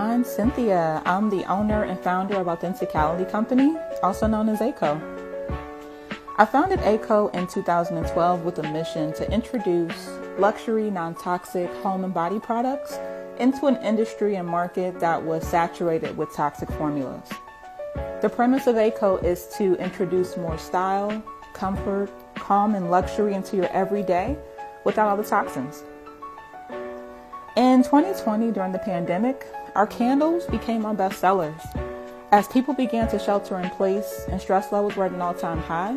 I'm Cynthia. I'm the owner and founder of Authenticality Company, also known as ACO. I founded ACO in 2012 with a mission to introduce luxury, non-toxic home and body products into an industry and market that was saturated with toxic formulas. The premise of ACO is to introduce more style, comfort, calm, and luxury into your everyday without all the toxins. In 2020, during the pandemic, our candles became our best sellers. As people began to shelter in place and stress levels were at an all-time high,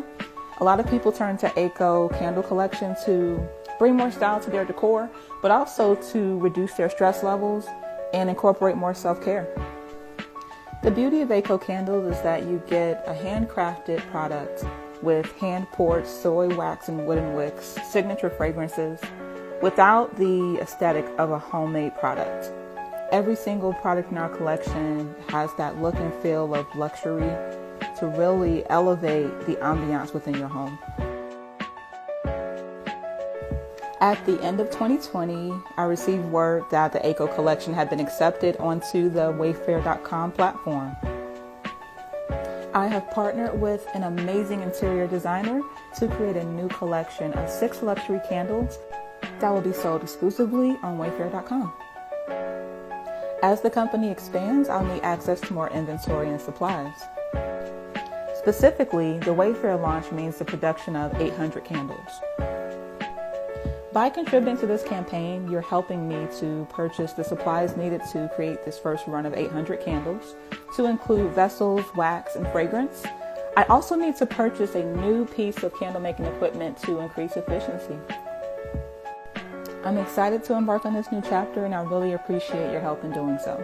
a lot of people turned to ACO candle collection to bring more style to their decor, but also to reduce their stress levels and incorporate more self-care. The beauty of ACO candles is that you get a handcrafted product with hand-poured soy wax and wooden wicks, signature fragrances, without the aesthetic of a homemade product. Every single product in our collection has that look and feel of luxury to really elevate the ambiance within your home. At the end of 2020, I received word that the ACO collection had been accepted onto the Wayfair.com platform. I have partnered with an amazing interior designer to create a new collection of 6 luxury candles that will be sold exclusively on Wayfair.com. As the company expands, I'll need access to more inventory and supplies. Specifically, the Wayfair launch means the production of 800 candles. By contributing to this campaign, you're helping me to purchase the supplies needed to create this first run of 800 candles, to include vessels, wax, and fragrance. I also need to purchase a new piece of candle making equipment to increase efficiency. I'm excited to embark on this new chapter, and I really appreciate your help in doing so.